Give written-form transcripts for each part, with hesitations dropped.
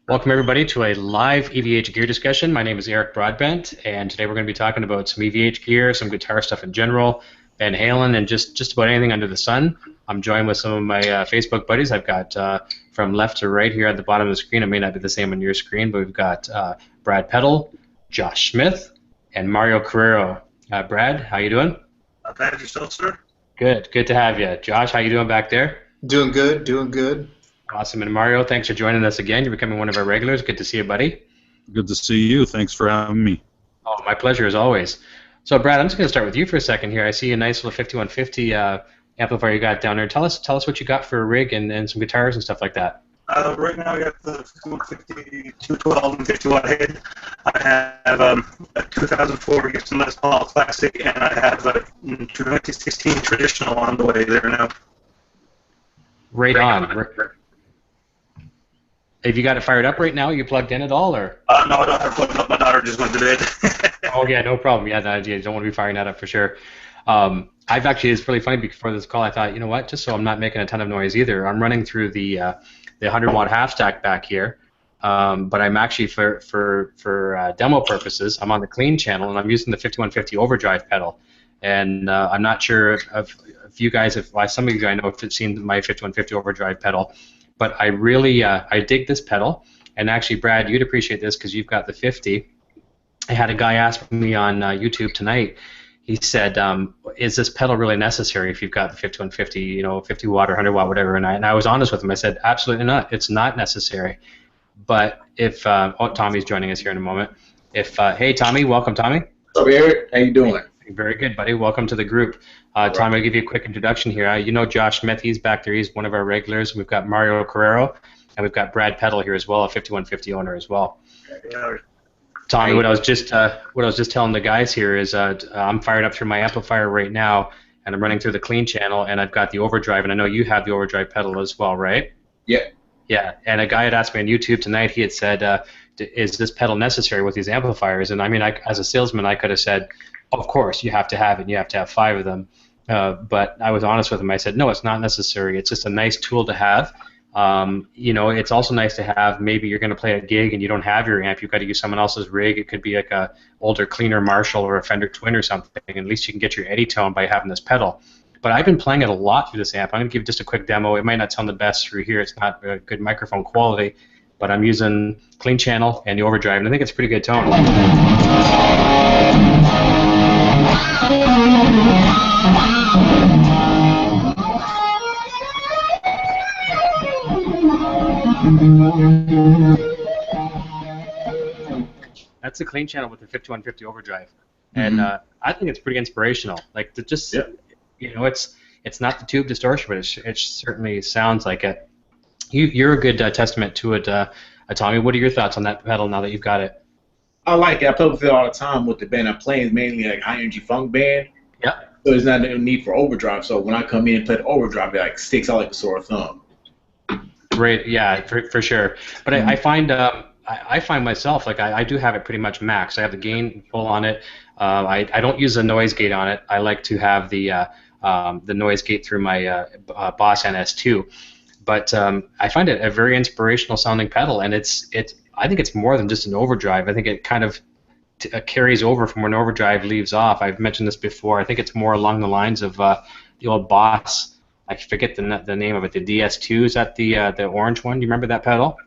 Welcome everybody to a live EVH gear discussion. My name is Eric Broadbent, and today we're going to be talking about some EVH gear, some guitar stuff in general, Van Halen, and just about anything under the sun. I'm joined with some of my Facebook buddies. I've got from left to right here at the bottom of the screen. It may not be the same on your screen, but we've got Brad Peddle, Josh Smith, and Mario Carrero. Brad, how you doing? Not bad yourself, sir. Good to have you. Josh, how you doing back there? Doing good, doing good. Awesome. And Mario, thanks for joining us again. You're becoming one of our regulars. Good to see you, buddy. Good to see you. Thanks for having me. Oh, my pleasure as always. So, Brad, I'm just going to start with you for a second here. I see a nice little 5150 amplifier you got down there. Tell us what you got for a rig and some guitars and stuff like that. Right now I got the 5150 212 and 50 watt head. I have a 2004 Gibson Les Paul Classic, and I have a 2016 traditional on the way there now. Right on. Have you got it fired up right now? Are you plugged in at all, or? No, I don't have it plugged up. My daughter just went to bed. Oh yeah, no problem. Yeah, you don't want to be firing that up for sure. I've actually, it's really funny, before this call I thought, you know what, just so I'm not making a ton of noise either, I'm running through the 100 watt half stack back here, but I'm actually for demo purposes, I'm on the clean channel and I'm using the 5150 overdrive pedal, and I'm not sure if you guys, some of you I know have seen my 5150 overdrive pedal, but I really I dig this pedal, and actually Brad, you'd appreciate this because you've got the 50. I had a guy ask me on YouTube tonight. He said, "Is this pedal really necessary if you've got the 5150, 50 watt or 100 watt, whatever?" And I was honest with him. I said, "Absolutely not. It's not necessary." But if Tommy's joining us here in a moment. Hey Tommy, welcome Tommy. What's up, Eric? How you doing? Very good, buddy. Welcome to the group. Tommy, I'll give you a quick introduction here. You know Josh Smith. He's back there. He's one of our regulars. We've got Mario Carrero, and we've got Brad Peddle here as well, a 5150 owner as well. Yeah. Tommy, what I was just telling the guys here is I'm fired up through my amplifier right now, and I'm running through the clean channel, and I've got the overdrive, and I know you have the overdrive pedal as well, right? Yeah. Yeah, and a guy had asked me on YouTube tonight. He had said, "Is this pedal necessary with these amplifiers?" And I mean, as a salesman, I could have said, "Of course, you have to have it. And you have to have 5 of them." But I was honest with him. I said, "No, it's not necessary. It's just a nice tool to have." It's also nice to have. Maybe you're going to play a gig and you don't have your amp. You've got to use someone else's rig. It could be like a older, cleaner Marshall or a Fender Twin or something. At least you can get your Eddie tone by having this pedal. But I've been playing it a lot through this amp. I'm going to give just a quick demo. It might not sound the best through here. It's not good microphone quality, but I'm using clean channel and the overdrive, and I think it's a pretty good tone. That's the clean channel with the 5150 overdrive, and I think it's pretty inspirational. Like it's not the tube distortion, but it certainly sounds like it. You're a good testament to it, Tommy. What are your thoughts on that pedal now that you've got it? I like it. I play with it all the time with the band I'm playing, mainly like high energy funk band. Yeah. So there's not no need for overdrive. So when I come in and play the overdrive, it like sticks out like a sore thumb. Right. Yeah, for sure. But I find I find myself, like, I do have it pretty much max. I have the gain full on it. I don't use a noise gate on it. I like to have the noise gate through my Boss NS2. But I find it a very inspirational sounding pedal, and I think it's more than just an overdrive. I think it kind of carries over from when overdrive leaves off. I've mentioned this before. I think it's more along the lines of the old Boss. I forget the name of it. The DS2, is that the orange one? Do you remember that pedal?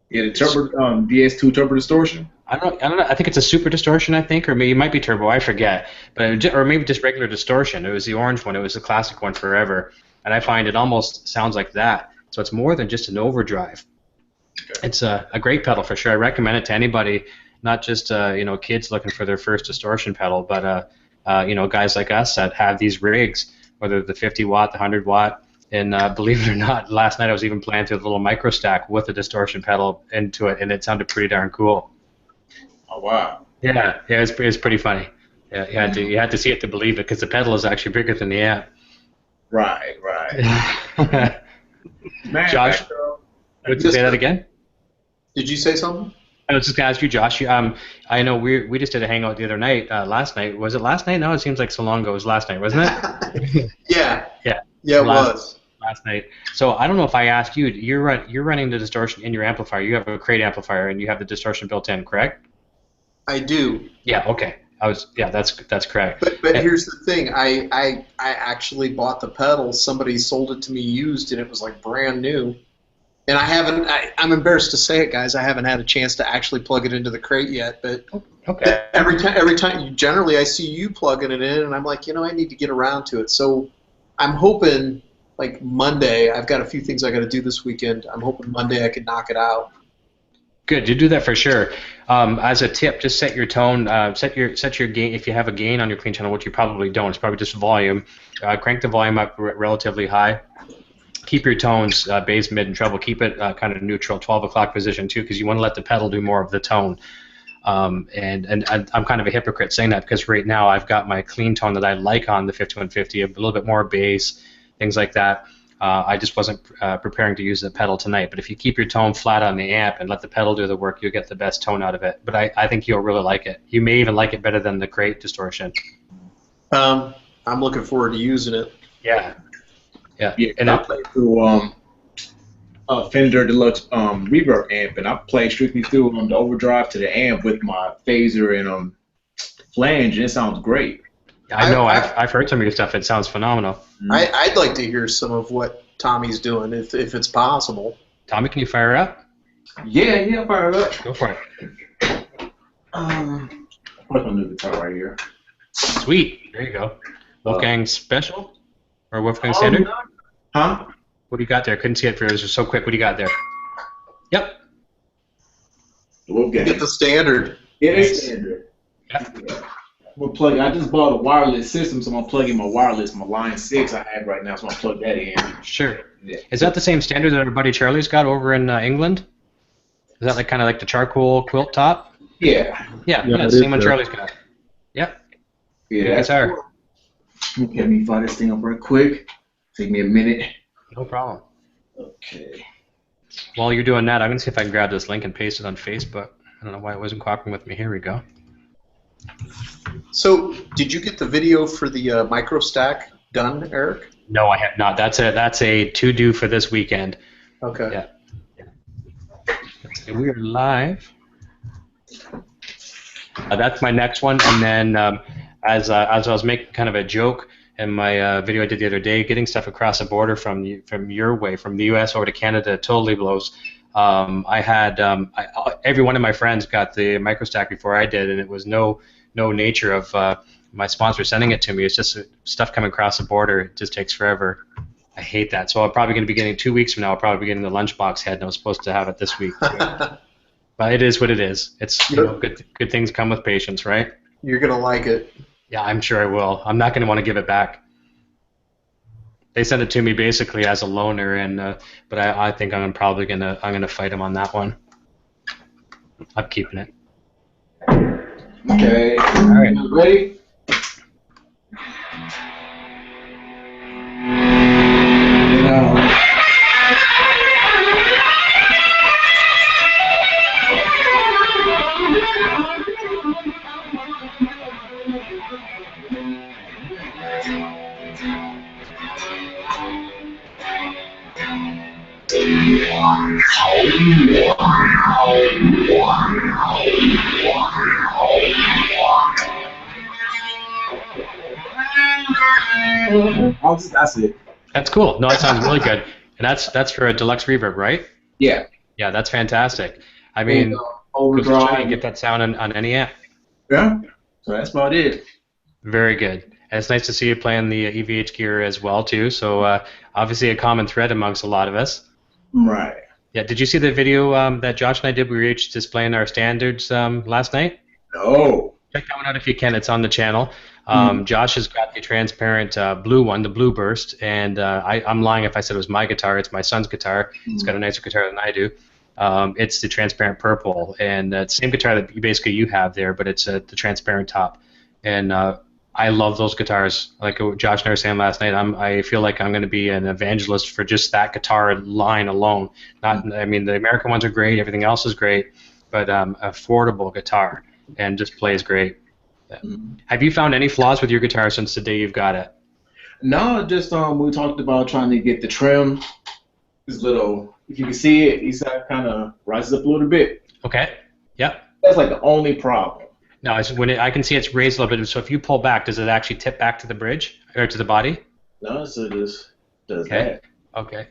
Yeah, the turbo DS2 turbo distortion. I don't know. I think it's a super distortion. I think, or maybe it might be turbo. I forget. Or maybe just regular distortion. It was the orange one. It was the classic one forever. And I find it almost sounds like that. So it's more than just an overdrive. Okay. It's a great pedal for sure. I recommend it to anybody, not just kids looking for their first distortion pedal, but guys like us that have these rigs, whether the 50 watt, the 100 watt. And believe it or not, last night I was even playing through the little micro stack with a distortion pedal into it, and it sounded pretty darn cool. Oh wow! Yeah, it's pretty funny. Yeah, you had to see it to believe it, because the pedal is actually bigger than the amp. Right. Man, Josh, would you say that again? Did you say something? I was just gonna ask you, Josh. I know we just did a hangout the other night. Last night, was it last night? No, it seems like so long ago. It was last night, wasn't it? Yeah. Yeah. Yeah, it was. last night. So I don't know if I asked you. You're running the distortion in your amplifier. You have a crate amplifier, and you have the distortion built in, correct? I do. Yeah. Okay. That's correct. But here's the thing. I actually bought the pedal. Somebody sold it to me used, and it was like brand new. And I haven't. I'm embarrassed to say it, guys. I haven't had a chance to actually plug it into the crate yet. But okay. Every time, generally, I see you plugging it in, and I'm like, I need to get around to it. So I'm hoping, like Monday. I've got a few things I got to do this weekend. I'm hoping Monday I can knock it out. Good, you do that for sure. As a tip, just set your tone, set your gain. If you have a gain on your clean channel, which you probably don't, it's probably just volume. Crank the volume up relatively high. Keep your tones bass, mid, and treble. Keep it kind of neutral, 12 o'clock position too, because you want to let the pedal do more of the tone. And I'm kind of a hypocrite saying that because right now I've got my clean tone that I like on the 5150, a little bit more bass, things like that. I just wasn't preparing to use the pedal tonight. But if you keep your tone flat on the amp and let the pedal do the work, you'll get the best tone out of it. But I think you'll really like it. You may even like it better than the crate distortion. I'm looking forward to using it. Yeah. Yeah. Yeah, And I play through Fender Deluxe reverb amp, and I play strictly through the overdrive to the amp with my phaser and flange, and it sounds great. I know. I've heard some of your stuff. It sounds phenomenal. I'd like to hear some of what Tommy's doing, if it's possible. Tommy, can you fire up? Yeah, fire it up. Go for it. What's my new guitar right here? Sweet. There you go. Wolfgang Special? Or Wolfgang Standard? Huh? What do you got there? Couldn't see it for it was just so quick. What do you got there? Yep. Wolfgang. Get the standard. Yeah, it's standard. Yep. Yeah. I just bought a wireless system, so I'm gonna plug in my wireless, my Line 6 I have right now, so I'm gonna plug that in. Sure. Yeah. Is that the same standard that our buddy Charlie's got over in England? Is that kind of like the charcoal quilt top? Yeah. Yeah, Yeah, it same is one there. Charlie's got. Yep. Yeah. Guitar. Okay, let me fire this thing up right quick. Take me a minute. No problem. Okay. While you're doing that, I'm going to see if I can grab this link and paste it on Facebook. I don't know why it wasn't cooperating with me. Here we go. So, did you get the video for the micro stack done, Eric? No, I have not. That's a to-do for this weekend. Okay. Yeah. We are live. That's my next one, and then as I was making kind of a joke in my video I did the other day, getting stuff across the border from your way, from the U.S. over to Canada, totally blows. I had every one of my friends got the microstack before I did, and it was no nature of my sponsor sending it to me. It's just stuff coming across the border. It just takes forever. I hate that. So I'm probably going to be getting 2 weeks from now. I'll probably be getting the lunchbox head, and I was supposed to have it this week. But it is what it is. It's good things come with patience, right? You're gonna like it. Yeah, I'm sure I will. I'm not going to want to give it back. They sent it to me basically as a loaner, and but I think I'm gonna fight them on that one. I'm keeping it. Okay. All right. Ready? That's it. That's cool. No, that sounds really good. And that's for a deluxe reverb, right? Yeah. Yeah, that's fantastic. I mean, And, overdrive. you get that sound on any amp. Yeah. So that's about it. Very good. And it's nice to see you playing the EVH gear as well too. So obviously a common thread amongst a lot of us. Right. Yeah. Did you see the video that Josh and I did? We were each displaying our standards last night. No. Check that one out if you can. It's on the channel. Josh has got the transparent blue one, the Blue Burst, and I'm lying if I said it was my guitar. It's my son's guitar. It's got a nicer guitar than I do. It's the transparent purple, and it's the same guitar that you have there, but it's the transparent top. And I love those guitars. Like Josh and I were saying last night, I feel like I'm going to be an evangelist for just that guitar line alone. I mean, the American ones are great. Everything else is great, but affordable guitar and just plays great. Yeah. Have you found any flaws with your guitar since the day you've got it? No, just we talked about trying to get the trim. This little, if you can see it, each side kind of rises up a little bit. Okay. Yep. That's like the only problem. No, it's I can see it's raised a little bit. So if you pull back, does it actually tip back to the bridge or to the body? No, so it just does Okay. that. Okay.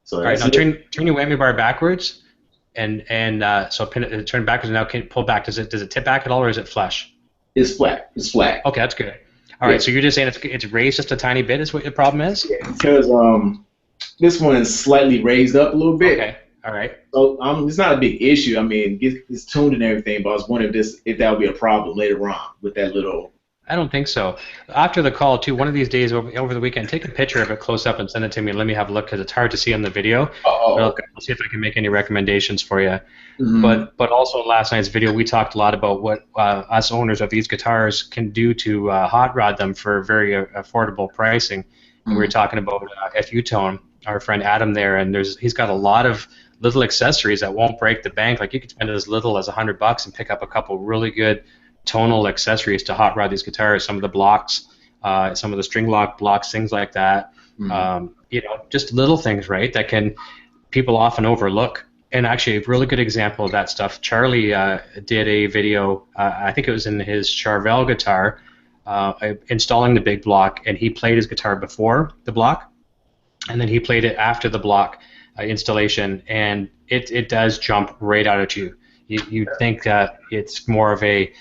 So All right. that's Now it. turn your whammy bar backwards, and so pin it, turn backwards. And now can pull back. Does it tip back at all, or is it flush? It's flat. It's flat. Okay, that's good. All right. So you're just saying it's raised just a tiny bit. Is what the problem is? Yeah, because this one is slightly raised up a little bit. Okay. All right. So it's not a big issue. I mean, it's tuned and everything, but I was wondering if that would be a problem later on with that little. I don't think so. After the call, too, one of these days over the weekend, take a picture of it close up and send it to me and let me have a look because it's hard to see on the video. Okay. I'll see if I can make any recommendations for you. Mm-hmm. But also in last night's video, we talked a lot about what us owners of these guitars can do to hot rod them for very affordable pricing. And we were talking about FU Tone, our friend Adam there, and he's got a lot of little accessories that won't break the bank. Like you could spend as little as $100 and pick up a couple really good tonal accessories to hot rod these guitars. Some of the blocks, some of the string lock blocks, things like that. Just little things, right? That people often overlook. And actually, a really good example of that stuff. Charlie did a video. I think it was in his Charvel guitar, installing the big block, and he played his guitar before the block, and then he played it after the block installation, and it does jump right out at you. You think that it's more of a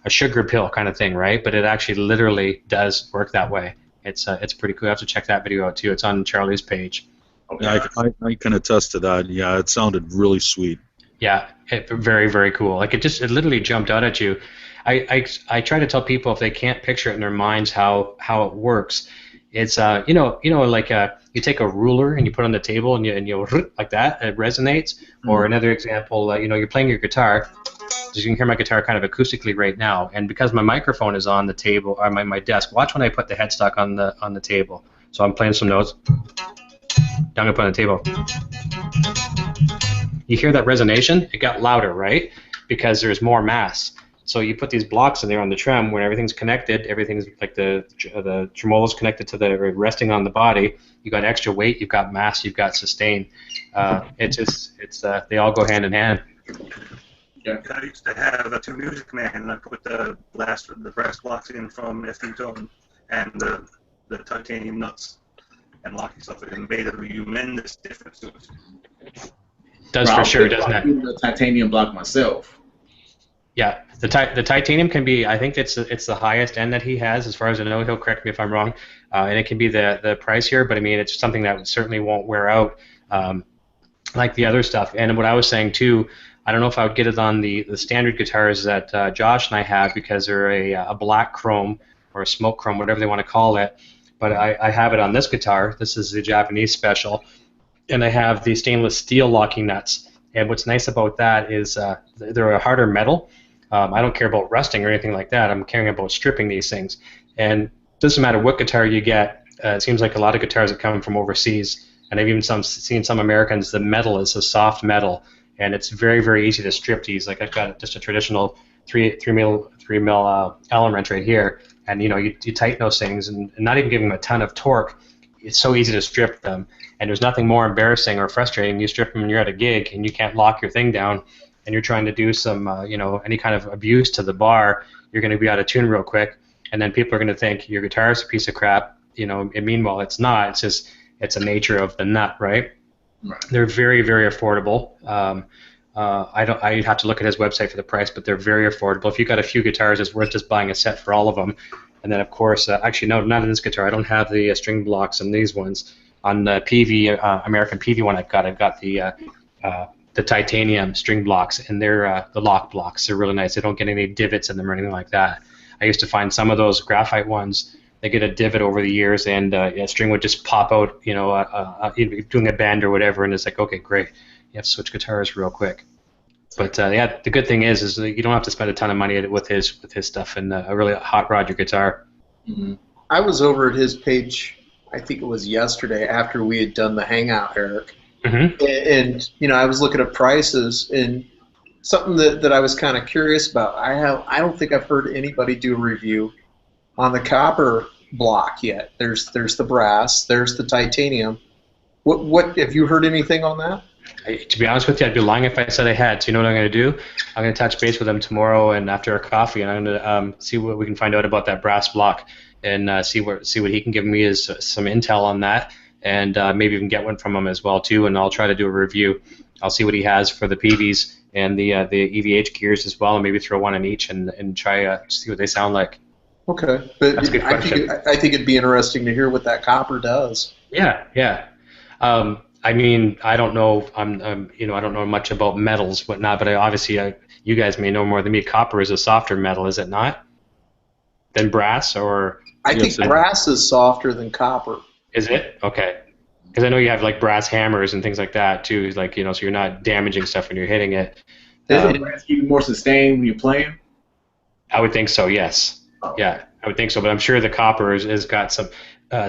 sugar pill kind of thing, right? But it actually literally does work that way. It's pretty cool. You have to check that video out too. It's on Charlie's page. Yeah, I can attest to that. Yeah, it sounded really sweet. Yeah, very, very cool. Like it literally jumped out at you. I try to tell people if they can't picture it in their minds how it works. It's like you take a ruler and you put it on the table and you like that, it resonates. Or another example, you're playing your guitar. You can hear my guitar kind of acoustically right now, and because my microphone is on the table or my desk, watch when I put the headstock on the table. So I'm playing some notes. Now I'm gonna put it on the table. You hear that resonation? It got louder, right? Because there's more mass. So you put these blocks in there on the trem when everything's connected. Everything's like the tremolo's connected to the resting on the body. You got extra weight. You've got mass. You've got sustain. They all go hand in hand. Yeah. I used to have a two Music Man, and I put the brass blocks in from FU Tone and the titanium nuts and locking stuff, and made a tremendous difference to it. Does for sure, doesn't it? The titanium block myself. Yeah, the titanium can be. I think it's the highest end that he has, as far as I know. He'll correct me if I'm wrong, and it can be the price here. But I mean, it's something that certainly won't wear out, like the other stuff. And what I was saying too, I don't know if I would get it on the standard guitars that Josh and I have because they're a black chrome or a smoke chrome, whatever they want to call it. But I have it on this guitar. This is the Japanese special, and I have the stainless steel locking nuts. And what's nice about that is they're a harder metal. I don't care about rusting or anything like that. I'm caring about stripping these things. And it doesn't matter what guitar you get. It seems like a lot of guitars that come from overseas, and I've even seen some Americans, the metal is a soft metal, and it's very, very easy to strip these. Like I've got just a traditional 3 mil Allen wrench right here, and you tighten those things, and not even giving them a ton of torque. It's so easy to strip them, and there's nothing more embarrassing or frustrating. You strip them and you're at a gig and you can't lock your thing down, and you're trying to do some, any kind of abuse to the bar. You're going to be out of tune real quick, and then people are going to think your guitar is a piece of crap. And meanwhile, it's not. It's just it's a nature of the nut, right? Right. They're very, very affordable. I'd have to look at his website for the price, but they're very affordable. If you've got a few guitars, it's worth just buying a set for all of them. And then, of course, actually, no, not in this guitar. I don't have the string blocks in these ones. On the PV, American PV one I've got the titanium string blocks, and they're the lock blocks. They're really nice. They don't get any divots in them or anything like that. I used to find some of those graphite ones, they get a divot over the years, and a string would just pop out, doing a bend or whatever, and it's like, okay, great. You have to switch guitars real quick. But yeah, the good thing is that you don't have to spend a ton of money with his stuff and really hot rod your guitar. Mm-hmm. I was over at his page, I think it was yesterday after we had done the Hangout, Eric. Mm-hmm. And I was looking at prices, and something that I was kind of curious about. I don't think I've heard anybody do a review on the copper block yet. There's the brass, there's the titanium. What have you heard anything on that? To be honest with you, I'd be lying if I said I had. So you know what I'm going to do? I'm going to touch base with him tomorrow and after a coffee, and I'm going to see what we can find out about that brass block and see what he can give me as some intel on that, and maybe even get one from him as well too. And I'll try to do a review. I'll see what he has for the PVs and the EVH gears as well, and maybe throw one in each and try see what they sound like. Okay, but That's a good question. I think it'd be interesting to hear what that copper does. Yeah. I mean, I don't know. I don't know much about metals, whatnot. But obviously, you guys may know more than me. Copper is a softer metal, is it not? Than brass, or I think brass is softer than copper. Is it? Okay. Because I know you have like brass hammers and things like that too. Like so you're not damaging stuff when you're hitting it. Doesn't brass keep you more sustained when you're playing? I would think so. Yes. Oh. Yeah, I would think so. But I'm sure the copper has got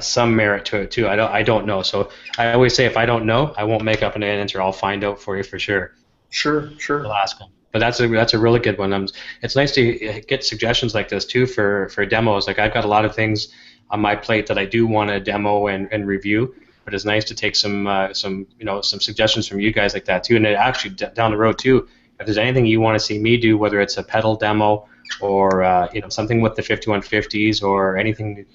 some merit to it too. I don't know. So I always say if I don't know, I won't make up an answer. I'll find out for you for sure. Sure. I'll ask them. But that's a really good one. It's nice to get suggestions like this too for demos. Like I've got a lot of things on my plate that I do want to demo and review. But it's nice to take some suggestions from you guys like that too. And it actually down the road too, if there's anything you want to see me do, whether it's a pedal demo or something with the 5150s or anything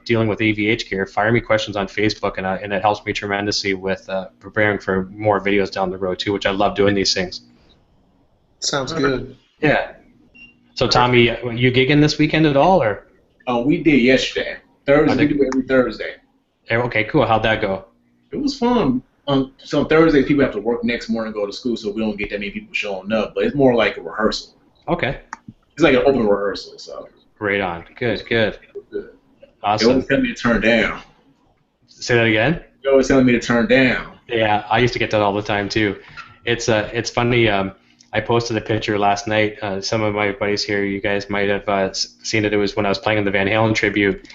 dealing with EVH gear, fire me questions on Facebook, and it helps me tremendously with preparing for more videos down the road too, which I love doing these things. Sounds good. Yeah. So Tommy, you gigging this weekend at all, or? We did yesterday. Thursday, we do every Thursday. Okay, cool. How'd that go? It was fun. So on Thursday, people have to work next morning and go to school, so we don't get that many people showing up. But it's more like a rehearsal. Okay. It's like an open rehearsal. So. Right on. Good. Awesome. They always tell me to turn down. Say that again? They always telling me to turn down. Yeah, I used to get that all the time too. It's funny. I posted a picture last night. Some of my buddies here, you guys might have seen it. It was when I was playing in the Van Halen tribute,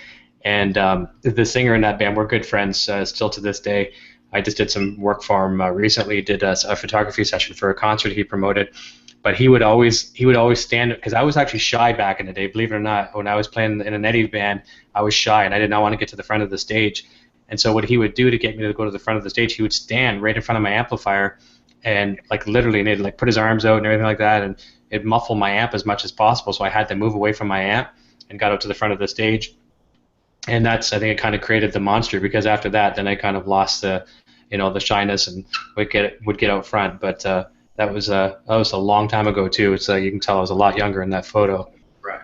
and the singer in that band, we're good friends still to this day. I just did some work for him recently. Did a photography session for a concert he promoted. But he would always stand, because I was actually shy back in the day, believe it or not. When I was playing in an Eddie band, I was shy and I did not want to get to the front of the stage. And so what he would do to get me to go to the front of the stage, he would stand right in front of my amplifier and literally, and he'd put his arms out and everything like that, and it'd muffle my amp as much as possible. So I had to move away from my amp and got out to the front of the stage. And I think it kind of created the monster, because after that, then I kind of lost the shyness and would get out front. But that was a long time ago too. So you can tell I was a lot younger in that photo. Right.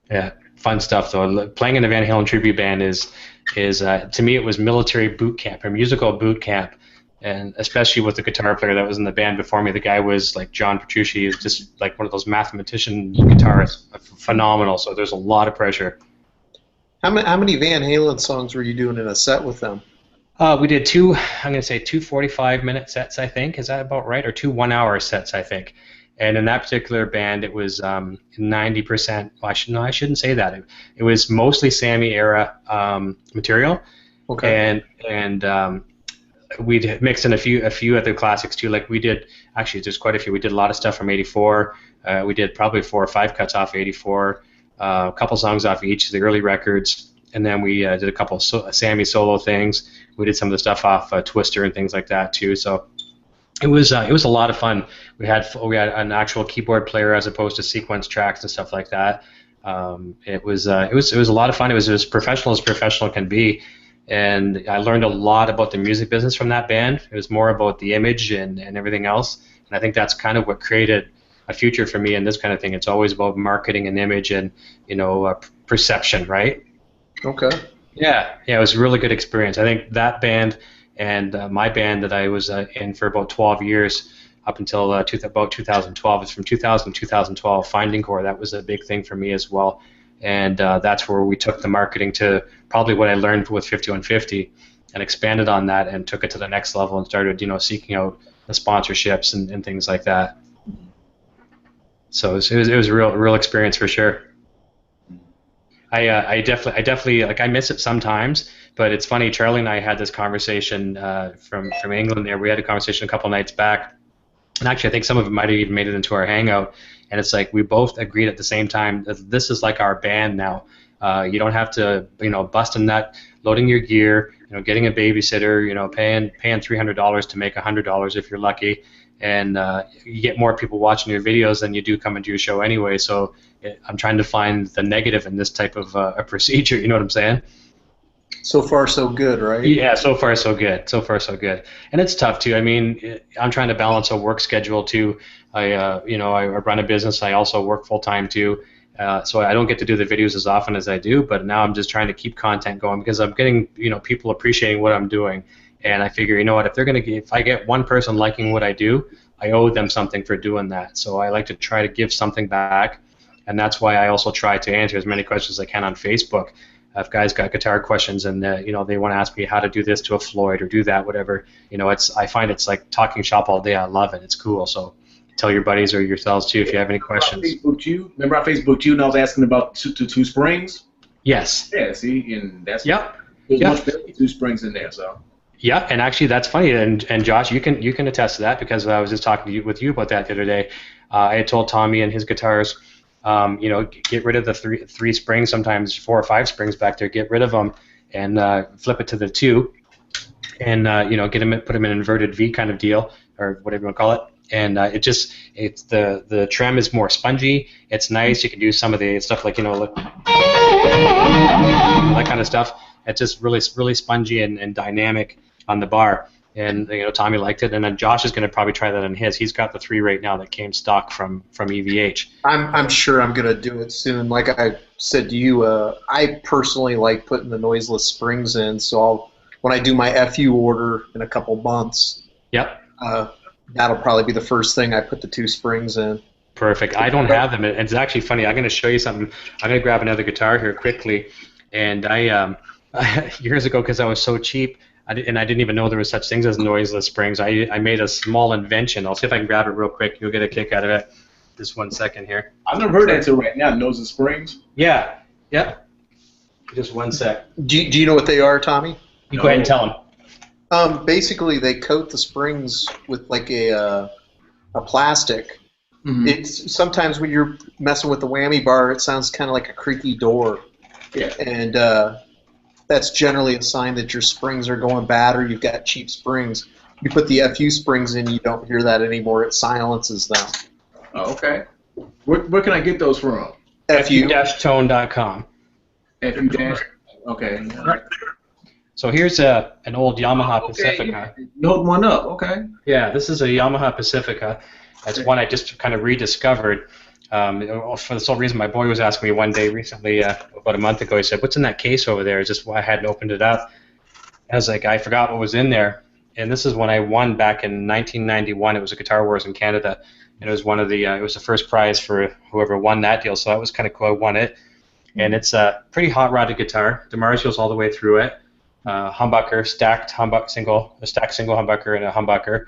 Yeah, fun stuff though. Playing in the Van Halen tribute band is to me, it was military boot camp or musical boot camp, and especially with the guitar player that was in the band before me. The guy was like John Petrucci. He was just like one of those mathematician guitarists, phenomenal. So there's a lot of pressure. How many Van Halen songs were you doing in a set with them? We did two 45-minute sets, I think. Is that about right? Or two 1-hour sets, I think. And in that particular band, it was 90%. Well, I shouldn't say that. It was mostly Sammy era material. Okay. And we'd mixed in a few other classics too. Like we did, actually, there's quite a few. We did a lot of stuff from '84. We did probably 4 or 5 cuts off '84. A couple songs off each of the early records. And then we did a couple of Sammy solo things. We did some of the stuff off Twister and things like that too. So it was a lot of fun. We had an actual keyboard player as opposed to sequence tracks and stuff like that. It was a lot of fun. It was as professional can be, and I learned a lot about the music business from that band. It was more about the image and everything else. And I think that's kind of what created a future for me in this kind of thing. It's always about marketing and image and perception, right? Okay. Yeah, it was a really good experience. I think that band and my band that I was in for about 12 years, up until about 2012. It's from 2000 to 2012. Finding Core, that was a big thing for me as well. And that's where we took the marketing to probably what I learned with 5150 and expanded on that and took it to the next level and started, seeking out the sponsorships and things like that. So it was a real experience for sure. I definitely I miss it sometimes, but it's funny. Charlie and I had this conversation from England. There, we had a conversation a couple nights back, and actually, I think some of it might have even made it into our hangout. And it's like we both agreed at the same time that this is like our band now. You don't have to, bust a nut, loading your gear, getting a babysitter, paying $300 to make $100 if you're lucky, and you get more people watching your videos than you do coming to your show anyway. So I'm trying to find the negative in this type of a procedure. You know what I'm saying? So far, so good, right? Yeah, so far so good. So far so good. And it's tough too. I mean, I'm trying to balance a work schedule too. I run a business. I also work full time too. So I don't get to do the videos as often as I do. But now I'm just trying to keep content going because I'm getting people appreciating what I'm doing. And I figure, what, if I get one person liking what I do, I owe them something for doing that. So I like to try to give something back. And that's why I also try to answer as many questions as I can on Facebook. If guys got guitar questions and they want to ask me how to do this to a Floyd or do that, whatever, I find it's like talking shop all day. I love it. It's cool. So tell your buddies or yourselves too if you have any questions. Remember I Facebooked you and I was asking about two springs? Yes. Yeah. See, and that's Yep. There's much better with 2 springs in there. So. Yeah, and actually that's funny, and Josh, you can attest to that because I was just talking with you about that the other day. I had told Tommy and his guitars. Get rid of the three springs, sometimes 4 or 5 springs back there. Get rid of them and flip it to the 2, and put them in an inverted V kind of deal or whatever you want to call it. And it's the trim is more spongy. It's nice. You can do some of the stuff like that kind of stuff. It's just really spongy and dynamic on the bar. And Tommy liked it, and then Josh is going to probably try that on his. He's got the 3 right now that came stock from EVH. I'm sure I'm going to do it soon. Like I said to you, I personally like putting the noiseless springs in. So when I do my FU order in a couple months, yep, that'll probably be the first thing I put the 2 springs in. Perfect. I don't have them. It's actually funny. I'm going to show you something. I'm going to grab another guitar here quickly, and I years ago because I was so cheap. I didn't even know there was such things as noiseless springs. I made a small invention. I'll see if I can grab it real quick. You'll get a kick out of it. Just 1 second here. I've never heard that until right now, noiseless springs. Yeah. Yep. Just 1 sec. Do you know what they are, Tommy? You go ahead and tell them. Basically, they coat the springs with like a plastic. Mm-hmm. It's sometimes when you're messing with the whammy bar, it sounds kind of like a creaky door. Yeah. And that's generally a sign that your springs are going bad or you've got cheap springs. You put the FU springs in, you don't hear that anymore. It silences them. Oh, okay. Where can I get those from? fu-tone.com. fu- Okay. Right. So here's an old Yamaha Pacifica. You hold one up, okay. Yeah, this is a Yamaha Pacifica. That's one I just kind of rediscovered. For the sole reason my boy was asking me one day recently, about a month ago, he said, "What's in that case over there?" It's just why I hadn't opened it up. I was like, I forgot what was in there. And this is when I won back in 1991. It was a Guitar Wars in Canada, and it was one of the it was the first prize for whoever won that deal. So that was kind of cool. I won it, and it's a pretty hot rodded guitar. DiMarzio's all the way through it. Humbucker, stacked single humbucker and a humbucker,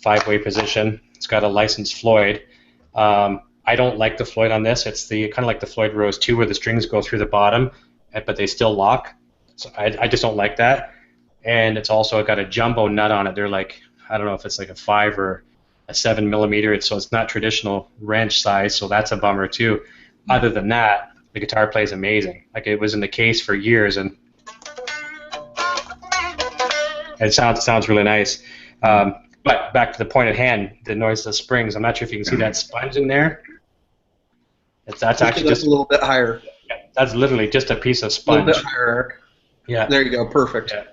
5-way position. It's got a licensed Floyd. I don't like the Floyd on this. It's the kind of like the Floyd Rose 2 where the strings go through the bottom, but they still lock. So I just don't like that. And it's also got a jumbo nut on it. They're like, I don't know if it's like a 5 or a 7 millimeter. So it's not traditional wrench size, so that's a bummer too. Other than that, the guitar plays amazing. Like it was in the case for years, and it sounds really nice. But back to the point at hand, the noiseless springs. I'm not sure if you can see that sponge in there. That's actually just a little bit higher. Yeah, that's literally just a piece of A sponge. little bit higher, Eric. Yeah. There you go. Perfect. Yeah.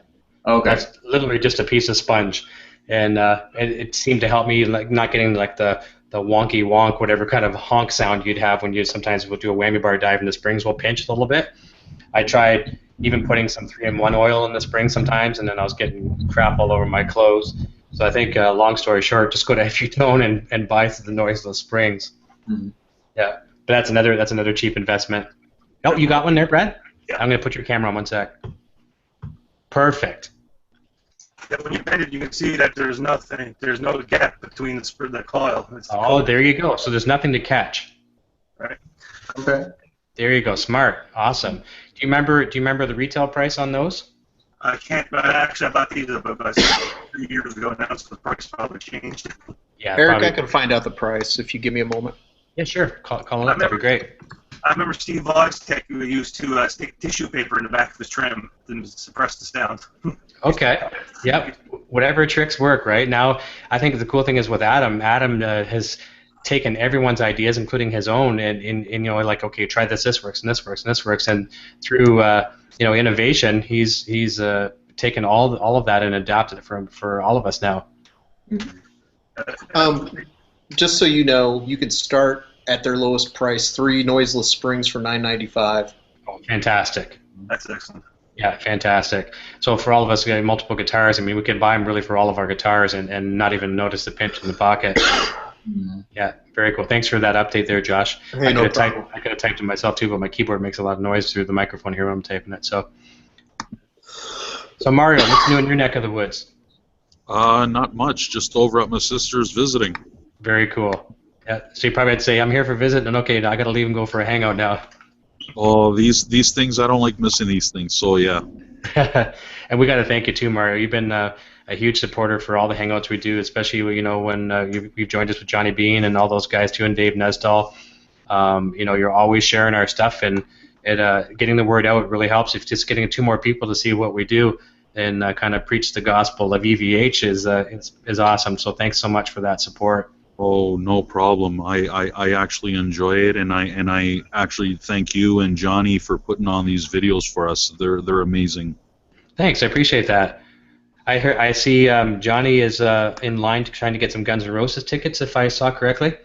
Okay. That's literally just a piece of sponge, and it seemed to help me like not getting like the wonky wonk, whatever kind of honk sound you'd have when you sometimes would do a whammy bar dive and the springs will pinch a little bit. I tried even putting some 3-in-1 oil in the spring sometimes, and then I was getting crap all over my clothes. So I think, long story short, just go to fu-tone and buy the noiseless springs. Mm-hmm. Yeah, but that's another cheap investment. Oh, you got one there, Brad? Yeah. I'm gonna put your camera on 1 sec. Perfect. Yeah, when you bend it, you can see that there's no gap between the coil. Oh, there you go. So there's nothing to catch. Right. Okay. There you go. Smart. Awesome. Do you remember the retail price on those? I can't. Actually, I bought these about 3 years ago now, so the price probably changed. Yeah. Eric, probably. I can find out the price if you give me a moment. Yeah, sure. Call it up. That'd be great. I remember Steve Wozniak who used to stick tissue paper in the back of his trim to suppress the sound. Okay. Yep. Whatever tricks work, right? Now, I think the cool thing is with Adam. Adam has taken everyone's ideas, including his own, and like, okay, try this. This works, and this works, and this works, and through innovation, he's taken all of that and adapted it for all of us now. Just so you know, you can start at their lowest price, 3 noiseless springs for $9.95. Oh, fantastic. That's excellent. Yeah, fantastic. So for all of us getting multiple guitars, I mean, we could buy them really for all of our guitars and not even notice the pinch in the pocket. Yeah, very cool. Thanks for that update there, Josh. Hey, I no could problem. have typed it myself too, but my keyboard makes a lot of noise through the microphone here when I'm typing it. So Mario, what's new in your neck of the woods? Not much. Just over at my sister's visiting. Very cool. Yeah, so you probably had to say, I'm here for visit, and okay, I got to leave and go for a hangout now. Oh, these things, I don't like missing these things, so yeah. And we got to thank you too, Mario. You've been a huge supporter for all the hangouts we do, especially when you've joined us with Johnny Bean and all those guys too, and Dave Nesdall. You're always sharing our stuff, and getting the word out really helps. If just getting 2 more people to see what we do and kind of preach the gospel of EVH is awesome. So thanks so much for that support. Oh, no problem. I actually enjoy it, and I actually thank you and Johnny for putting on these videos for us. They're amazing. Thanks, I appreciate that. I see Johnny is in line trying to get some Guns N' Roses tickets, if I saw correctly.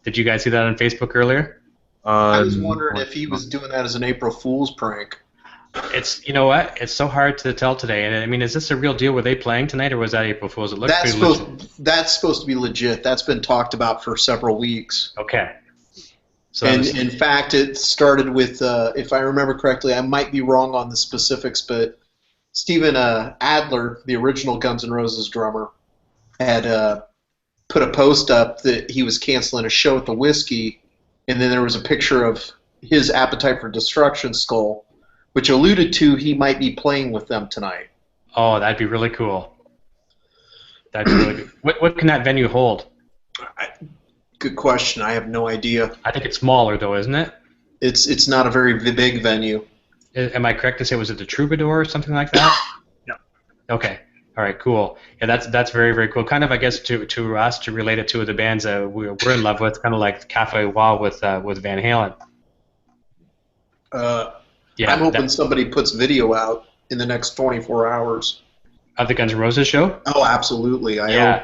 Did you guys see that on Facebook earlier? I was wondering if he was doing that as an April Fool's prank. It's It's so hard to tell today. And I mean, is this a real deal? Were they playing tonight, or was that April Fool's? It looks pretty legit. That's supposed to be legit. That's been talked about for several weeks. Okay. So And in fact, it started with, if I remember correctly, I might be wrong on the specifics, but Steven Adler, the original Guns N' Roses drummer, had put a post up that he was canceling a show at the Whiskey, and then there was a picture of his Appetite for Destruction skull, which alluded to he might be playing with them tonight. Oh, that'd be really cool. That'd be really good. What can that venue hold? Good question. I have no idea. I think it's smaller, though, isn't it? It's not a very big venue. Am I correct to say, was it the Troubadour or something like that? Yeah. Okay. All right. Cool. Yeah, that's very, very cool. Kind of, I guess, to us, to relate it to the bands we're in love with, kind of like Cafe Wah with Van Halen. Yeah. I'm hoping somebody puts video out in the next 24 hours. Of the Guns N' Roses show? Oh, absolutely. I hope.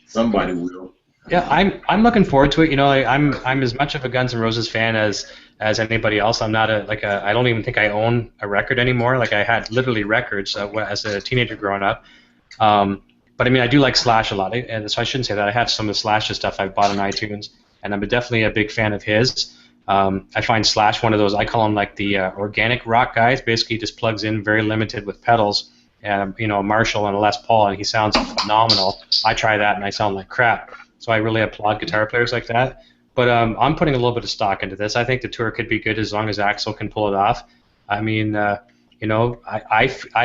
Somebody will. Yeah, I'm looking forward to it. I'm as much of a Guns N' Roses fan as anybody else. I'm not I don't even think I own a record anymore. Like, I had literally records as a teenager growing up. But I mean, I do like Slash a lot, and so I shouldn't say that. I have some of Slash's stuff I've bought on iTunes, and I'm definitely a big fan of his. I find Slash one of those, I call him like the organic rock guys. Basically, he just plugs in very limited with pedals, and a Marshall and a Les Paul, and he sounds phenomenal. I try that, and I sound like crap. So I really applaud guitar players like that. But I'm putting a little bit of stock into this. I think the tour could be good as long as Axl can pull it off. I mean, I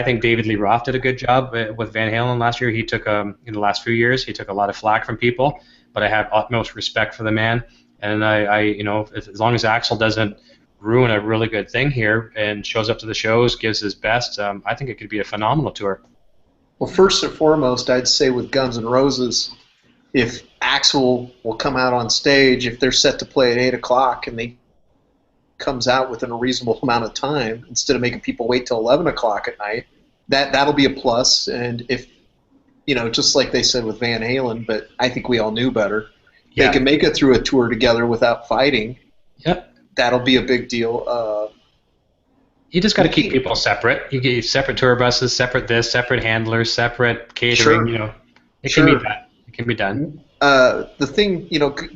think David Lee Roth did a good job with Van Halen last year. He took, in the last few years, he took a lot of flack from people, but I have utmost respect for the man. And as long as Axl doesn't ruin a really good thing here and shows up to the shows, gives his best, I think it could be a phenomenal tour. Well, first and foremost, I'd say with Guns N' Roses, if Axl will come out on stage, if they're set to play at 8 o'clock and they comes out within a reasonable amount of time, instead of making people wait till 11 o'clock at night, that'll be a plus. And if, just like they said with Van Halen, but I think we all knew better, they can make it through a tour together without fighting. Yep. That'll be a big deal. You just got to keep people separate. You get separate tour buses, separate handlers, separate catering. Sure. It can be done. It can be done. The thing,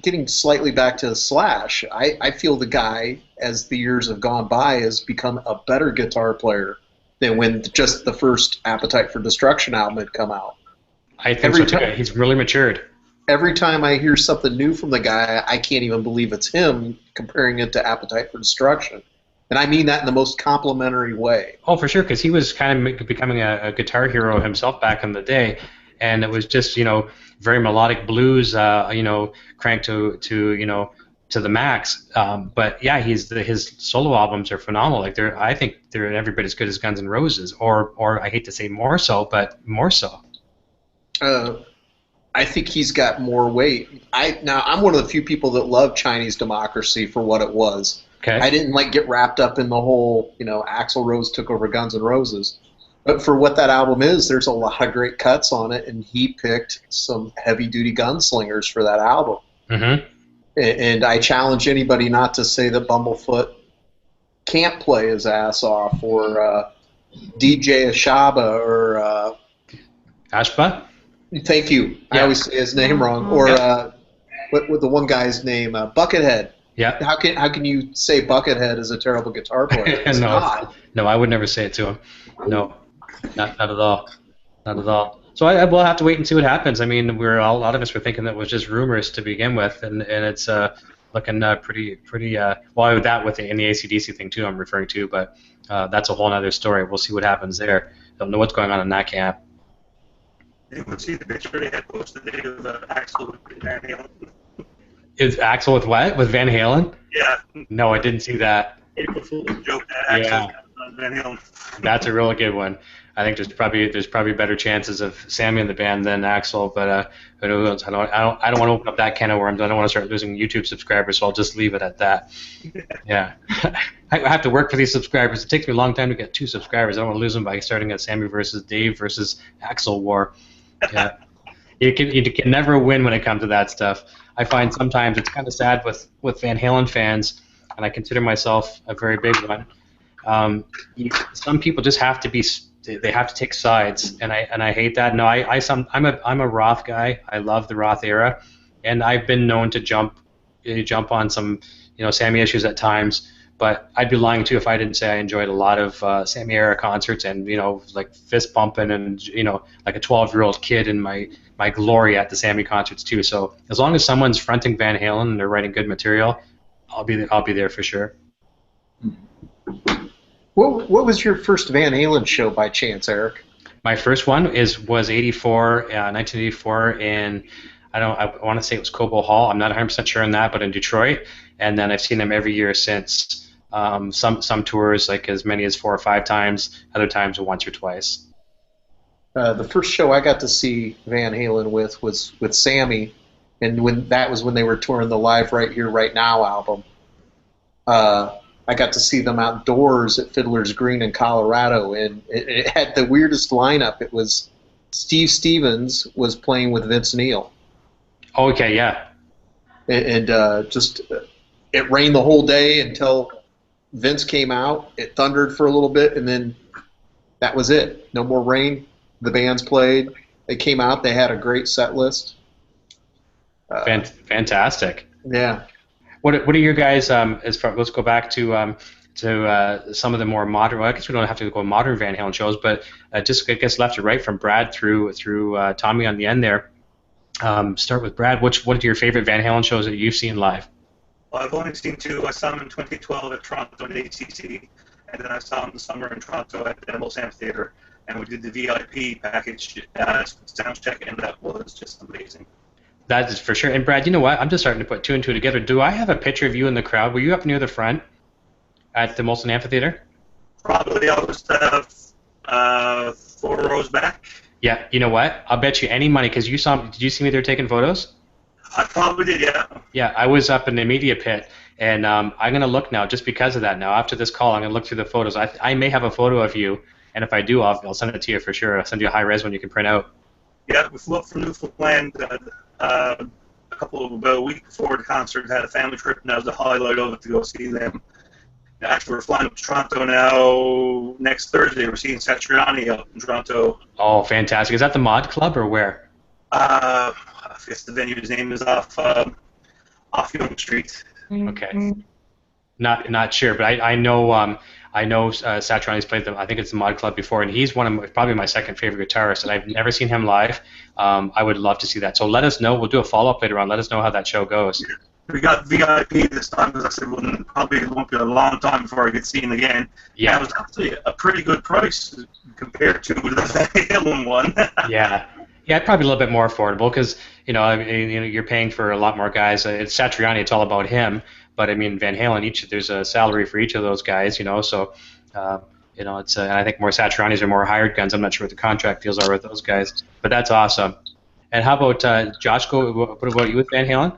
getting slightly back to Slash, I feel the guy, as the years have gone by, has become a better guitar player than when just the first Appetite for Destruction album had come out. I think so too. He's really matured. Every time I hear something new from the guy, I can't even believe it's him, comparing it to Appetite for Destruction. And I mean that in the most complimentary way. Oh, for sure, because he was kind of becoming a guitar hero himself back in the day, and it was just, very melodic blues, cranked to to the max. But yeah, his solo albums are phenomenal. Like I think they're every bit as good as Guns N' Roses, or I hate to say more so, but more so. I think he's got more weight. I'm one of the few people that love Chinese Democracy for what it was. Okay. I didn't get wrapped up in the whole, Axl Rose took over Guns N' Roses. But for what that album is, there's a lot of great cuts on it, and he picked some heavy-duty gunslingers for that album. Mm-hmm. And I challenge anybody not to say that Bumblefoot can't play his ass off, or DJ Ashaba, or Ashba? Thank you. Yeah. I always say his name wrong. Or what the one guy's name? Buckethead. Yeah. How can you say Buckethead is a terrible guitar player? It's not. No, I would never say it to him. No, not at all. Not at all. So I will have to wait and see what happens. I mean, a lot of us were thinking that was just rumors to begin with, and it's looking pretty well with that in the AC/DC thing too. I'm referring to, but that's a whole other story. We'll see what happens there. Don't know what's going on in that camp. Anyone see the picture they had posted today of Axl with Van Halen? Is Axl with what? With Van Halen? Yeah. No, I didn't see that. April Fool's joke that Axl Van Halen. That's a really good one. I think there's probably better chances of Sammy in the band than Axl, but who knows? I don't want to open up that can of worms. I don't want to start losing YouTube subscribers, so I'll just leave it at that. Yeah. I have to work for these subscribers. It takes me a long time to get 2 subscribers. I don't want to lose them by starting a Sammy versus Dave versus Axl war. Yeah. You can never win when it comes to that stuff. I find sometimes it's kind of sad with Van Halen fans, and I consider myself a very big one. Some people just have to they have to take sides, and I hate that. No, I'm a Roth guy. I love the Roth era, and I've been known to jump on some Sammy issues at times. But I'd be lying too if I didn't say I enjoyed a lot of Sammy era concerts, and like fist pumping, and like a 12-year-old kid in my glory at the Sammy concerts too. So as long as someone's fronting Van Halen and they're writing good material, I'll be there for sure. What was your first Van Halen show by chance, Eric? My first one was 1984 in I want to say it was Cobo Hall. I'm not 100% sure on that, but in Detroit. And then I've seen them every year since. Some tours, like as many as 4 or 5 times, other times once or twice. The first show I got to see Van Halen with was with Sammy, and that was when they were touring the Live Right Here, Right Now album. I got to see them outdoors at Fiddler's Green in Colorado, and it had the weirdest lineup. It was Steve Stevens was playing with Vince Neil. Okay, yeah. And just it rained the whole day until Vince came out. It thundered for a little bit, and then that was it. No more rain. The bands played. They came out. They had a great set list. Fantastic. Yeah. What are your guys? Let's go back to some of the more modern. Well, I guess we don't have to go modern Van Halen shows, but just I guess left to right from Brad through Tommy on the end there. Start with Brad. What are your favorite Van Halen shows that you've seen live? Well, I've only seen 2. I saw them in 2012 at Toronto in ACC, and then I saw them in the summer in Toronto at the Devils Amphitheatre, and we did the VIP package sound check, and that was just amazing. That is for sure. And Brad, you know what? I'm just starting to put 2 and 2 together. Do I have a picture of you in the crowd? Were you up near the front at the Molson Amphitheatre? Probably I was 4 rows back. Yeah, you know what? I'll bet you any money, because did you see me there taking photos? I probably did, yeah. Yeah, I was up in the media pit, and I'm going to look now just because of that now. After this call, I'm going to look through the photos. I may have a photo of you, and if I do, I'll send it to you for sure. I'll send you a high-res one you can print out. Yeah, we flew up from Newfoundland a week before the concert, had a family trip, and that was the highlight of it to go see them. Actually, we're flying up to Toronto now next Thursday. We're seeing Satriani up in Toronto. Oh, fantastic. Is that the Mod Club or where? I guess the venue's name is off Yonge Street. Okay. Not sure, but I know Satriani's played I think it's the Mod Club before, and he's probably my second favorite guitarist, and I've never seen him live. I would love to see that. So let us know. We'll do a follow-up later on. Let us know how that show goes. We got VIP this time, because I said probably it won't be a long time before I get seen again. Yeah. That was actually a pretty good price compared to the Van Halen one. Yeah. Yeah, probably a little bit more affordable because I mean, you're paying for a lot more guys. It's Satriani, it's all about him. But I mean, Van Halen, there's a salary for each of those guys. So uh, it's and I think more Satrianis are more hired guns. I'm not sure what the contract deals are with those guys, but that's awesome. And how about Josh? What about you with Van Halen?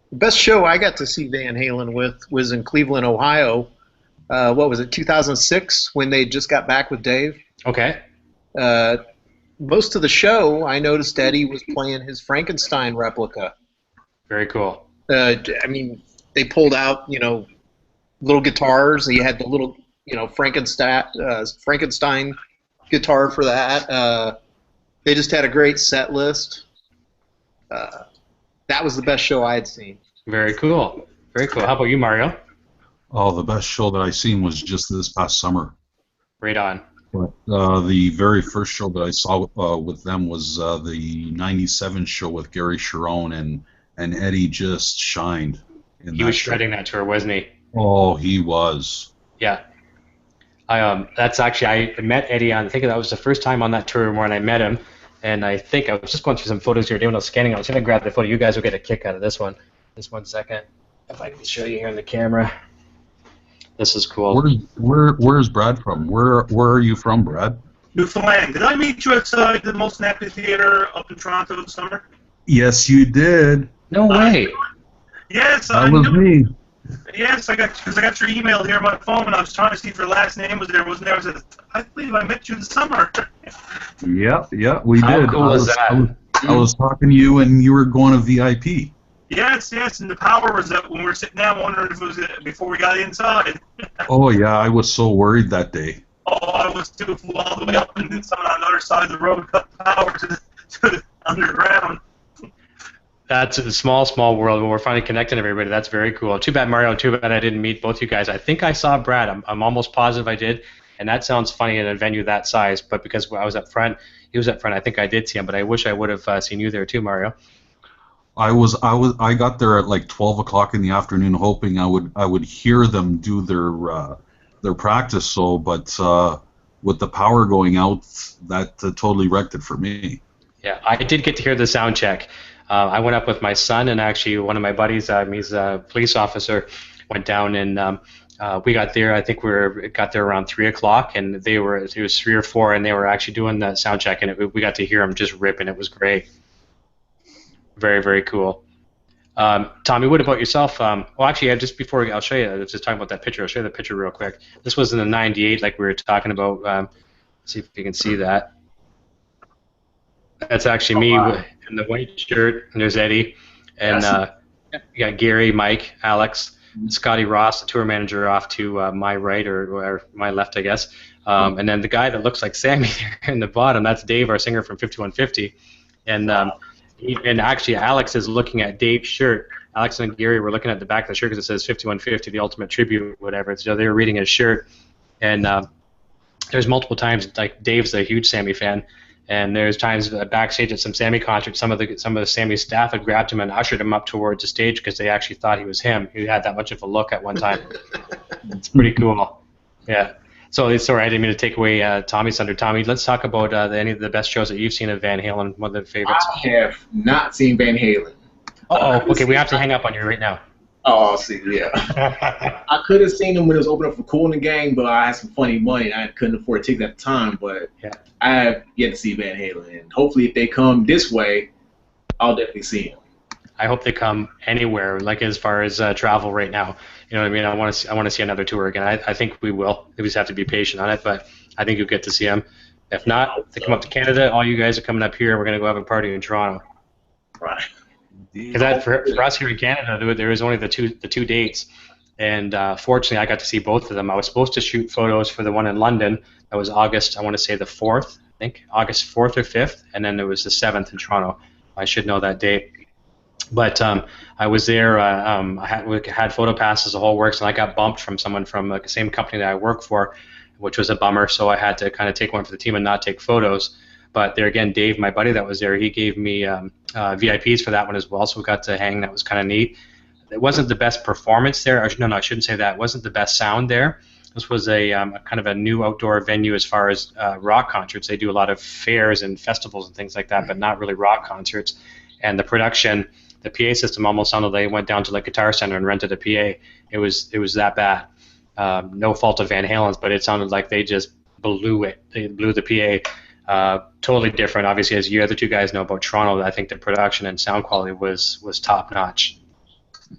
The best show I got to see Van Halen with was in Cleveland, Ohio. What was it, 2006, when they just got back with Dave? Okay. Uh, Most of the show, I noticed Eddie was playing his Frankenstein replica. Very cool. I mean, they pulled out, little guitars. He had the little, Frankenstein guitar for that. They just had a great set list. That was the best show I had seen. Very cool. Very cool. How about you, Mario? Oh, the best show that I seen was just this past summer. Right on. But the very first show that I saw with them was the '97 show with Gary Cherone, and Eddie just shined. He was shredding that tour, wasn't he? Oh, he was. Yeah. That's actually, I met Eddie I think that was the first time on that tour when I met him, and I think I was just going through some photos here, doing a scanning. I was going to grab the photo. You guys will get a kick out of this one. Just 1 second. If I can show you here on the camera. This is cool. Where's Brad from? Where are you from, Brad? Newfoundland. Did I meet you at the Molson Amphitheater up in Toronto this summer? Yes, you did. No way. Yes, That was me. Yes, I got your email here on my phone, and I was trying to see if your last name was there. Wasn't there? I believe I met you this summer. Yeah, we How did. cool is that? I was talking to you, and you were going to VIP. Yes, and the power was up when we were sitting down, wondering if it was before we got inside. Oh yeah, I was so worried that day. Oh, I was too. Flew all the way up, and then someone on the other side of the road cut the power to the underground. That's a small world, but we're finally connecting everybody. That's very cool. Too bad, Mario. Too bad I didn't meet both you guys. I think I saw Brad. I'm almost positive I did. And that sounds funny in a venue that size, but because I was up front, he was up front. I think I did see him, but I wish I would have seen you there too, Mario. I got there at like 12 o'clock in the afternoon, hoping I would hear them do their practice. But with the power going out, that totally wrecked it for me. Yeah, I did get to hear the sound check. I went up with my son, and actually one of my buddies, he's a police officer, went down, and we got there. I think got there around 3 o'clock, and it was 3 or 4, and they were actually doing the sound check, and we got to hear them just ripping. It was great. Very, very cool. Tommy, what about yourself? Well, actually, just before I'll show you, I was just talking about that picture. I'll show you the picture real quick. This was in the '98, like we were talking about. See if you can see that. That's actually me in the white shirt, and there's Eddie, and you got Gary, Mike, Alex, Scotty Ross, the tour manager, off to my right or my left, I guess. And then the guy that looks like Sammy there in the bottom, that's Dave, our singer from 5150, and. And actually, Alex is looking at Dave's shirt. Alex and Gary were looking at the back of the shirt because it says 5150, the ultimate tribute, whatever. So they were reading his shirt. And there's multiple times, like Dave's a huge Sammy fan, and there's times backstage at some Sammy concerts, some of the Sammy staff had grabbed him and ushered him up towards the stage because they actually thought he was him. He had that much of a look at one time. It's pretty cool. Yeah. So sorry, I didn't mean to take away Tommy's thunder. Tommy, let's talk about any of the best shows that you've seen of Van Halen. One of the favorites. I have not seen Van Halen. Okay, we have to hang up on you right now. Oh, see, yeah. I could have seen them when it was opening up for Cool in the Gang, but I had some funny money and I couldn't afford tickets at the time. But yeah. I have yet to see Van Halen, and hopefully, if they come this way, I'll definitely see them. I hope they come anywhere, like as far as travel right now. You know what I mean? I want to see another tour again. I think we will. We just have to be patient on it, but I think you'll get to see them. If not, if they come up to Canada, all you guys are coming up here. We're going to go have a party in Toronto. Right. Because for us here in Canada, there was only the two dates, and fortunately, I got to see both of them. I was supposed to shoot photos for the one in London. That was August, I want to say the 4th, I think, August 4th or 5th, and then there was the 7th in Toronto. I should know that date. But I was there. I had photo passes, the whole works, and I got bumped from someone from the same company that I work for, which was a bummer. So I had to kind of take one for the team and not take photos. But there again, Dave, my buddy that was there, he gave me VIPs for that one as well. So we got to hang. That was kind of neat. It wasn't the best performance there. No, I shouldn't say that. It wasn't the best sound there. This was a kind of a new outdoor venue as far as rock concerts. They do a lot of fairs and festivals and things like that, but not really rock concerts. And the production, the PA system almost sounded like they went down to like Guitar Center and rented a PA. It was that bad. No fault of Van Halen's, but it sounded like they just blew it. They blew the PA. Totally different. Obviously, as you other two guys know about Toronto, I think the production and sound quality was top notch.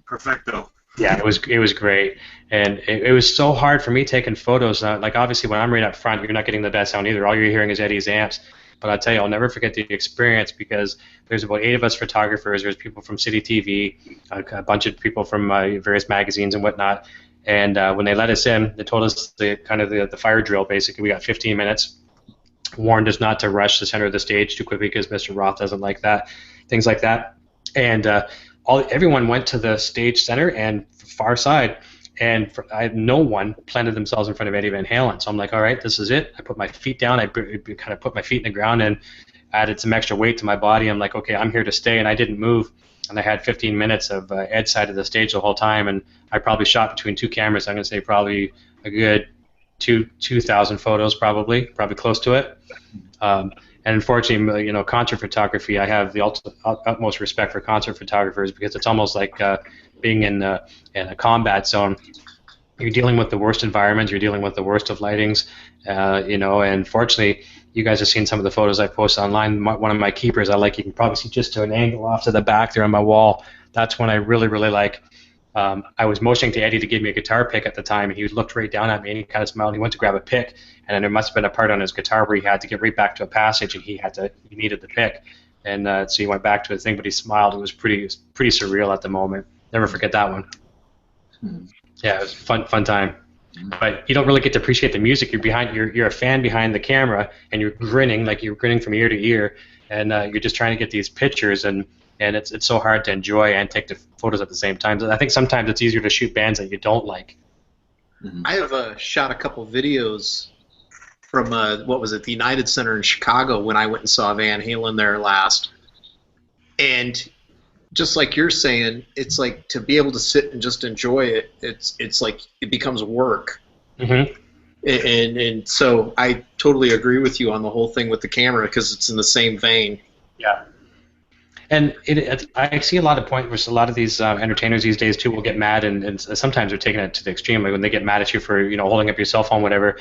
Perfecto. Yeah, it was great, and it was so hard for me taking photos. Like obviously, when I'm right up front, you're not getting the best sound either. All you're hearing is Eddie's amps. But I tell you, I'll never forget the experience because there's about 8 of us photographers. There's people from City TV, a bunch of people from various magazines and whatnot. And when they let us in, they told us the fire drill. Basically, we got 15 minutes. Warned us not to rush the center of the stage too quickly because Mr. Roth doesn't like that, things like that. And everyone went to the stage center and far side, and no one planted themselves in front of Eddie Van Halen. So I'm like, all right, this is it. I put my feet down. I kind of put my feet in the ground and added some extra weight to my body. I'm like, okay, I'm here to stay, and I didn't move. And I had 15 minutes of Ed's side of the stage the whole time, and I probably shot between 2 cameras. I'm going to say probably a good 2,000 photos, probably close to it. And unfortunately, concert photography, I have the utmost respect for concert photographers because it's almost like being in a combat zone. You're dealing with the worst environments, you're dealing with the worst of lightings, and fortunately, you guys have seen some of the photos I posted online. One of my keepers, you can probably see just to an angle off to the back there on my wall. That's when I really, really like. I was motioning to Eddie to give me a guitar pick at the time, and he looked right down at me, and he kind of smiled, and he went to grab a pick, and then there must have been a part on his guitar where he had to get right back to a passage, and he needed the pick, and so he went back to his thing, but he smiled. It was pretty surreal at the moment. Never forget that one. Yeah, it was a fun time. But you don't really get to appreciate the music. You're a fan behind the camera, and you're grinning from ear to ear, and you're just trying to get these pictures, and it's so hard to enjoy and take the photos at the same time. I think sometimes it's easier to shoot bands that you don't like. I have shot a couple videos from the United Center in Chicago when I went and saw Van Halen there last, and just like you're saying, it's like to be able to sit and just enjoy it. It's like it becomes work. Mm-hmm. And so I totally agree with you on the whole thing with the camera because it's in the same vein. Yeah. And I see a lot of points where a lot of these entertainers these days too will get mad, and sometimes they're taking it to the extreme, like when they get mad at you for holding up your cell phone, whatever.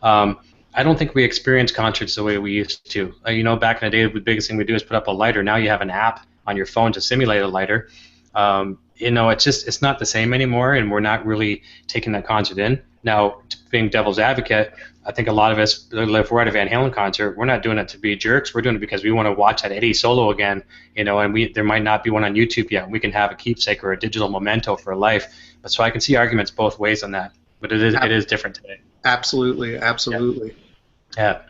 I don't think we experience concerts the way we used to. Back in the day, the biggest thing we do is put up a lighter. Now you have an app on your phone to simulate a lighter. It's not the same anymore, and we're not really taking that concert in. Now, being devil's advocate, I think a lot of us, if we're at a Van Halen concert, we're not doing it to be jerks. We're doing it because we want to watch that Eddie solo again, and there might not be one on YouTube yet. We can have a keepsake or a digital memento for life. But so I can see arguments both ways on that. But it is different today. Absolutely. Yeah.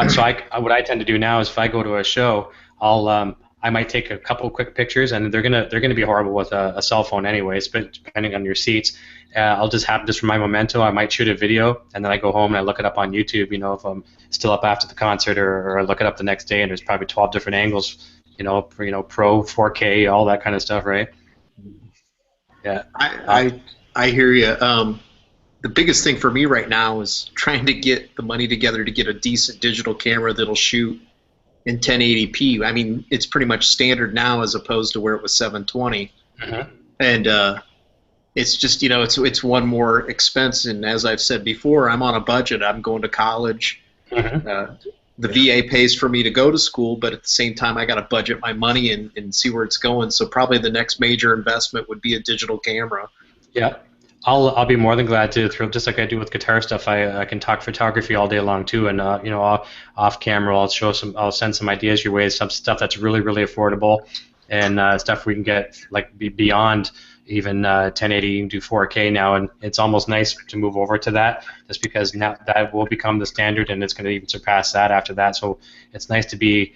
So what I tend to do now is if I go to a show, I might take a couple quick pictures, and they're gonna be horrible with a cell phone anyways, but depending on your seats. I'll just have this for my memento. I might shoot a video, and then I go home and I look it up on YouTube, if I'm still up after the concert, or I look it up the next day, and there's probably 12 different angles, pro, 4K, all that kind of stuff, right? Yeah. I hear you. The biggest thing for me right now is trying to get the money together to get a decent digital camera that'll shoot in 1080p. I mean, it's pretty much standard now as opposed to where it was 720. Mm-hmm. And it's just, it's one more expense. And as I've said before, I'm on a budget. I'm going to college. Mm-hmm. The VA pays for me to go to school, but at the same time, I got to budget my money and see where it's going. So probably the next major investment would be a digital camera. Yeah. I'll be more than glad to throw, just like I do with guitar stuff. I can talk photography all day long too, and off camera I'll send some ideas your way, some stuff that's really, really affordable, and stuff we can get beyond even 1080. You can do 4K now, and it's almost nice to move over to that, just because now that will become the standard, and it's going to even surpass that after that. So it's nice to be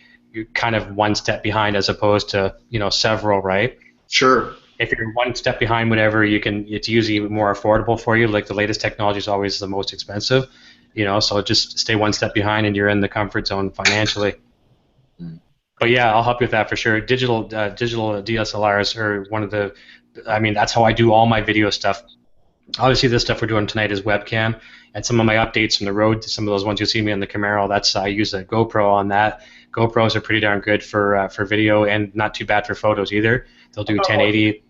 kind of one step behind as opposed to several, right? Sure. If you're one step behind, whatever, it's usually more affordable for you. Like the latest technology is always the most expensive, so just stay one step behind and you're in the comfort zone financially. But yeah, I'll help you with that for sure. Digital DSLRs are one of that's how I do all my video stuff. Obviously, this stuff we're doing tonight is webcam, and some of my updates from the road, some of those ones you see me on the Camaro, that's I use a GoPro on that. GoPros are pretty darn good for video and not too bad for photos either. They'll do 1080.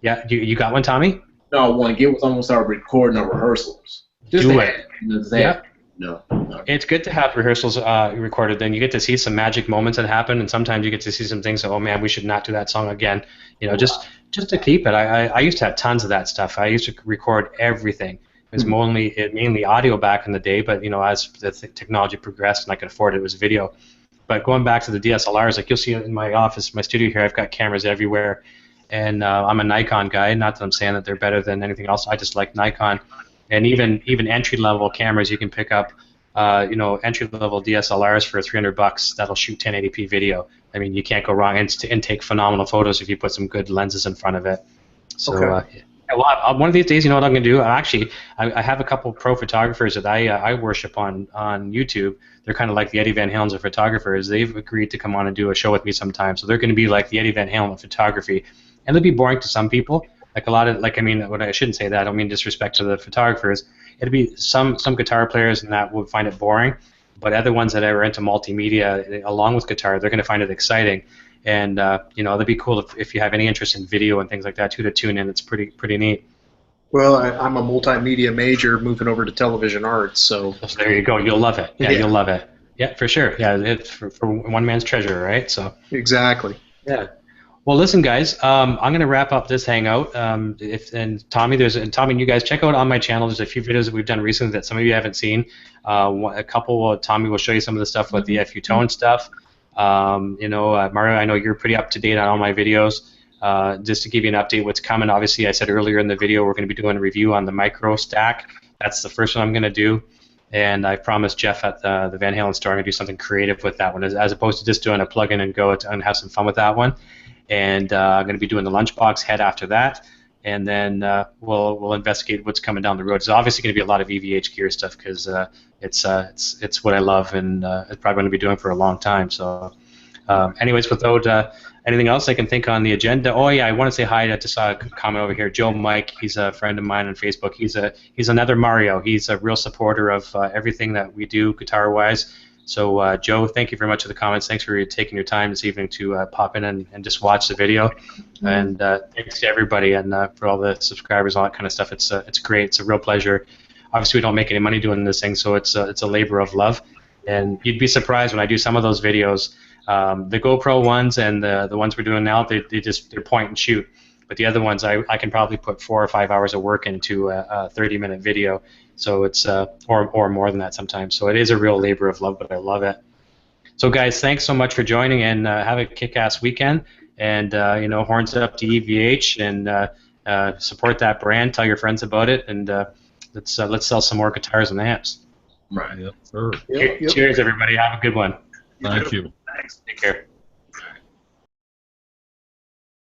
Yeah, you got one, Tommy? No, I want to get with someone start recording our rehearsals. Just do it. Yeah. No. It's good to have rehearsals recorded. Then you get to see some magic moments that happen, and sometimes you get to see some things that, oh man, we should not do that song again. You know, just to keep it. I used to have tons of that stuff. I used to record everything. It was mainly audio back in the day, but you know, as the technology progressed and I could afford it, it was video. But going back to the DSLRs, like you'll see in my office, my studio here, I've got cameras everywhere, and I'm a Nikon guy. Not that I'm saying that they're better than anything else. I just like Nikon. And even entry-level cameras, you can pick up, you know, entry-level DSLRs for $300 that'll shoot 1080p video. I mean, you can't go wrong and take phenomenal photos if you put some good lenses in front of it. So, well, one of these days, you know what I'm going to do? I have a couple pro photographers that I worship on YouTube. They're kind of like the Eddie Van Halens of photographers. They've agreed to come on and do a show with me sometime. So they're going to be like the Eddie Van Halen of photography, and they'll be boring to some people. Like a lot of, like, I mean, I shouldn't say that. I don't mean disrespect to the photographers. It'd be some guitar players and that would find it boring, but other ones that are into multimedia along with guitar, they're going to find it exciting. And you know, it'd be cool if you have any interest in video and things like that too to tune in. It's pretty neat. Well, I'm a multimedia major moving over to television arts, so there you go. You'll love it. Yeah, you'll love it. Yeah, for sure. Yeah, it's for one man's treasure, right? So exactly. Yeah. Well, listen, guys. I'm going to wrap up this hangout. Tommy, and you guys check out on my channel. There's a few videos that we've done recently that some of you haven't seen. A couple. Tommy will show you some of the stuff with the FU Tone stuff. You know, Mario, I know you're pretty up to date on all my videos. Just to give you an update, what's coming. Obviously, I said earlier in the video we're going to be doing a review on the micro stack. That's the first one I'm going to do. And I promised Jeff at the Van Halen store I'm going to do something creative with that one, as opposed to just doing a plug-in and go and have some fun with that one. And I'm going to be doing the lunchbox head after that, and then we'll investigate what's coming down the road. It's obviously going to be a lot of EVH gear stuff because it's what I love, and it's probably going to be doing for a long time. So, anyways, without anything else I can think on the agenda. Oh yeah, I want to say hi. I just saw a comment over here. Joe Mike, he's a friend of mine on Facebook. He's another Mario. He's a real supporter of everything that we do guitar-wise. So, Joe, thank you very much for the comments. Thanks for taking your time this evening to pop in and just watch the video. And thanks to everybody and for all the subscribers, all that kind of stuff. It's great. It's a real pleasure. Obviously, we don't make any money doing this thing, so it's a labor of love. And you'd be surprised when I do some of those videos. The GoPro ones and the ones we're doing now, they're point and shoot. But the other ones, I can probably put 4 or 5 hours of work into a 30-minute video. So it's or more than that sometimes. So it is a real labor of love, but I love it. So guys, thanks so much for joining, and have a kick-ass weekend. And you know, horns up to EVH, and support that brand. Tell your friends about it, and let's sell some more guitars and amps. Right. Yep. Sure. Yep. Cheers, everybody. Have a good one. Thank you. Thanks. Take care.